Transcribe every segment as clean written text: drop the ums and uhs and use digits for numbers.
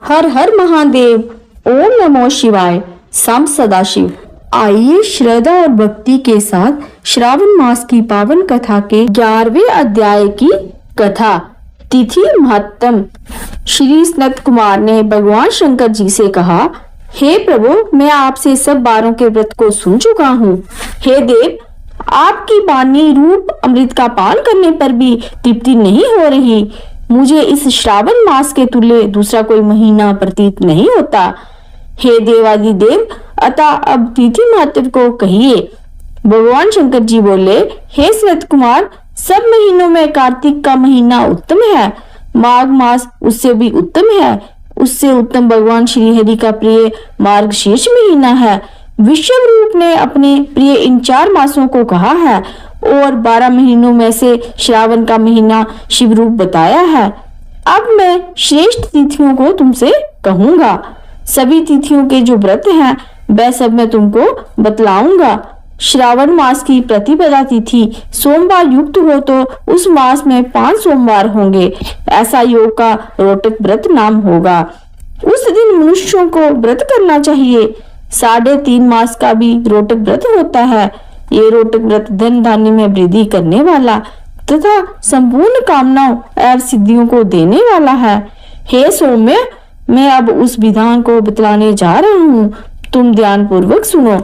हर हर महादेव। ओम नमो शिवाय। सांब सदाशिव। आइए श्रद्धा और भक्ति के साथ श्रावण मास की पावन कथा के 11वें अध्याय की कथा। तिथि महत्तम। श्री सनत कुमार ने भगवान शंकर जी से कहा, हे प्रभु, मैं आपसे सब बारों के व्रत को सुन चुका हूँ। हे देव, आपकी वाणी रूप अमृत का पान करने पर भी तृप्ति नहीं हो रही। मुझे इस श्रावण मास के तुल्य दूसरा कोई महीना प्रतीत नहीं होता। हे देवादिदेव, अतः अब तिथि महत्व को कहिए। भगवान शंकर जी बोले, हे सनत कुमार, सब महीनों में कार्तिक का महीना उत्तम है। माघ मास उससे भी उत्तम है। उससे उत्तम भगवान श्री हरि का प्रिय मार्गशीर्ष महीना है। विश्व रूप ने अपने प्रिय इन 4 मासों को कहा है और 12 महीनों में से श्रावण का महीना शिव रूप बताया है। अब मैं श्रेष्ठ तिथियों को तुमसे कहूंगा। सभी तिथियों के जो व्रत हैं वह सब मैं तुमको बतलाऊंगा। श्रावण मास की प्रतिपदा तिथि सोमवार युक्त हो तो उस मास में 5 सोमवार होंगे। ऐसा योग का रोटक व्रत नाम होगा। उस दिन मनुष्यों को व्रत करना चाहिए। 3.5 मास का भी रोटक व्रत होता है। ये रोटक व्रत धन धान्य में वृद्धि करने वाला तथा संपूर्ण कामनाओं एवं सिद्धियों को देने वाला है। हे सौम्य, मैं अब उस विधान को बतलाने जा रहा हूँ, तुम ध्यान पूर्वक सुनो।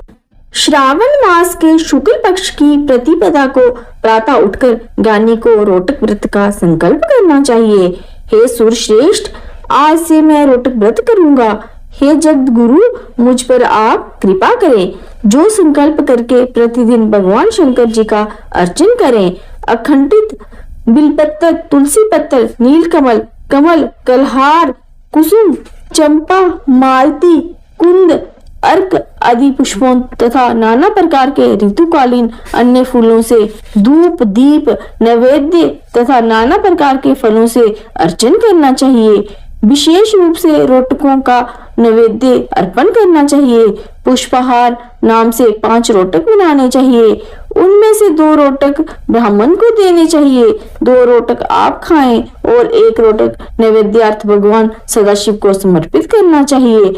श्रावण मास के शुक्ल पक्ष की प्रतिपदा को प्रातः उठकर ज्ञानी को रोटक व्रत का संकल्प करना चाहिए। हे सुरश्रेष्ठ, आज से मैं रोटक व्रत करूंगा। हे जगत गुरु, मुझ पर आप कृपा करें। जो संकल्प करके प्रतिदिन भगवान शंकर जी का अर्चन करें, अखंडित बिलपत्र, तुलसी पत्र, नीलकमल, कमल, कलहार, कुसुम, चंपा, मालती, कुंद, अर्क आदि पुष्पों तथा नाना प्रकार के ऋतुकालीन अन्य फूलों से धूप, दीप, नैवेद्य तथा नाना प्रकार के फलों से अर्चन करना चाहिए। विशेष रूप से रोटकों का नैवेद्य अर्पण करना चाहिए। पुष्पहार नाम से 5 रोटक बनाने चाहिए। उनमें से 2 रोटक ब्राह्मण को देने चाहिए, 2 रोटक आप खाएं और 1 रोटक नैवेद्यार्थ भगवान सदाशिव को समर्पित करना चाहिए।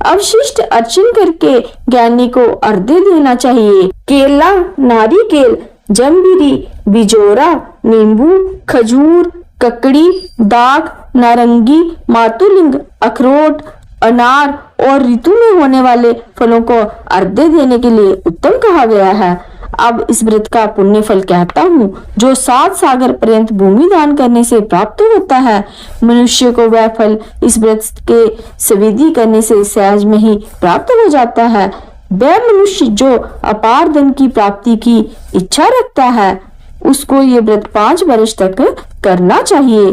अवशिष्ट अर्चन करके ज्ञानी को अर्घ्य देना चाहिए। केला, नारिकेल, जम्बीरी, बिजोरा, नींबू, खजूर, ककड़ी, दाख, नारंगी, मातुलिंग, अखरोट, अनार और ऋतु में होने वाले फलों को अर्घ्य देने के लिए उत्तम कहा गया है। अब इस व्रत का पुण्य फल कहता हूँ, जो 7 सागर पर्यंत भूमि दान करने से प्राप्त होता है। मनुष्य को वह फल इस व्रत के संविधि करने से सहज में ही प्राप्त हो जाता है। वह मनुष्य जो अपार धन की प्राप्ति की इच्छा रखता है, उसको ये व्रत 5 वर्ष तक करना चाहिए।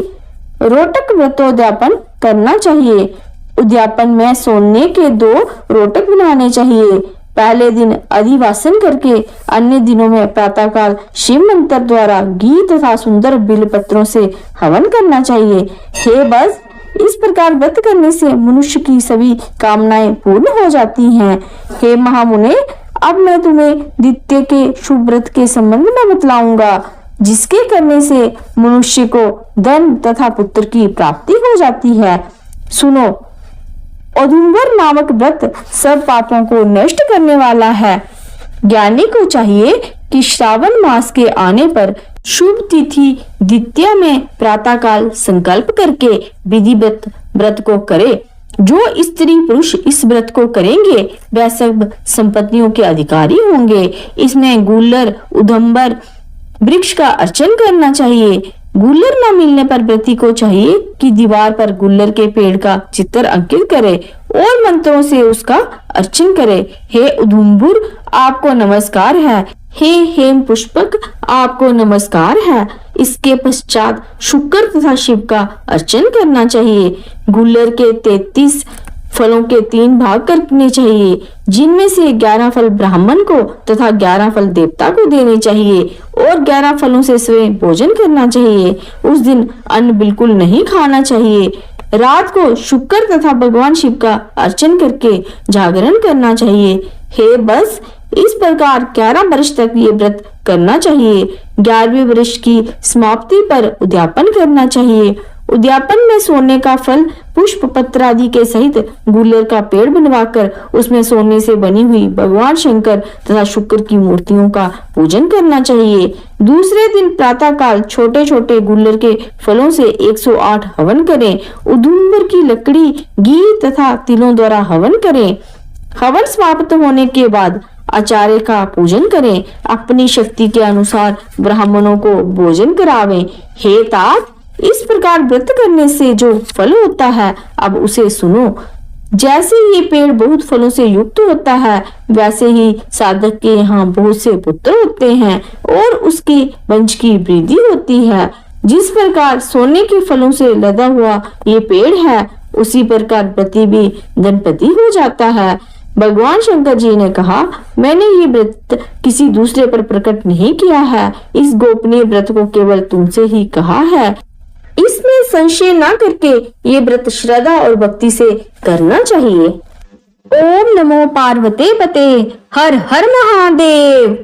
रोटक व्रतोद्यापन करना चाहिए। उद्यापन में सोने के 2 रोटक बनाने चाहिए। पहले दिन अधिवासन करके अन्य दिनों में प्रातःकाल शिव मंत्र द्वारा घी तथा सुंदर बिल पत्रों से हवन करना चाहिए। हे बस, इस प्रकार व्रत करने से मनुष्य की सभी कामनाएं पूर्ण हो जाती हैं। हे महामुने, अब मैं तुम्हें द्वितीय के शुभ व्रत के संबंध में बतलाऊंगा, जिसके करने से मनुष्य को धन तथा पुत्र की प्राप्ति हो जाती है। सुनो, औदुंबर नामक व्रत सब पापों को नष्ट करने वाला है। ज्ञानी को चाहिए कि श्रावण मास के आने पर शुभ तिथि द्वितीया में प्रातःकाल संकल्प करके विधिवत व्रत को करे। जो स्त्री पुरुष इस व्रत को करेंगे वह सब संपत्तियों के अधिकारी होंगे। इसमें गुल्लर, उदंबर वृक्ष का अर्चन करना चाहिए। गुल्लर न मिलने पर व्यक्ति को चाहिए कि दीवार पर गुल्लर के पेड़ का चित्र अंकित करे और मंत्रों से उसका अर्चन करे। हे उदुम्बुर, आपको नमस्कार है। हे हेम पुष्पक, आपको नमस्कार है। इसके पश्चात शुक्र तथा शिव का अर्चन करना चाहिए। गुल्लर के 33 फलों के 3 भाग करने चाहिए, जिनमें से 11 फल ब्राह्मण को तथा 11 फल देवता को देने चाहिए और 11 फलों से स्वयं भोजन करना चाहिए। उस दिन अन्न बिल्कुल नहीं खाना चाहिए। रात को शुक्र तथा भगवान शिव का अर्चन करके जागरण करना चाहिए। हे बस, इस प्रकार 11 वर्ष तक ये व्रत करना चाहिए। 11वें वर्ष की समाप्ति पर उद्यापन करना चाहिए उद्यापन में सोने का फल पुष्प पत्र आदि के सहित गुल्लर का पेड़ बनवाकर उसमें सोने से बनी हुई भगवान शंकर तथा शुक्र की मूर्तियों का पूजन करना चाहिए। दूसरे दिन प्रातः काल छोटे छोटे गुल्लर के फलों से 108 हवन करें। उदुम्बर की लकड़ी, घी तथा तिलों द्वारा हवन करें। हवन समाप्त होने के बाद आचार्य का पूजन करें। अपनी शक्ति के अनुसार ब्राह्मणों को भोजन करावें। हे तात, इस प्रकार व्रत करने से जो फल होता है अब उसे सुनो। जैसे ये पेड़ बहुत फलों से युक्त होता है वैसे ही साधक के यहाँ बहुत से पुत्र होते हैं और उसके वंश की वृद्धि होती है। जिस प्रकार सोने के फलों से लदा हुआ ये पेड़ है उसी प्रकार व्रती भी गणपति हो जाता है। भगवान शंकर जी ने कहा, मैंने ये व्रत किसी दूसरे पर प्रकट नहीं किया है, इस गोपनीय व्रत को केवल तुमसे ही कहा है। इसमें संशय ना करके ये व्रत श्रद्धा और भक्ति से करना चाहिए। ओम नमो पार्वते पते, हर हर महादेव।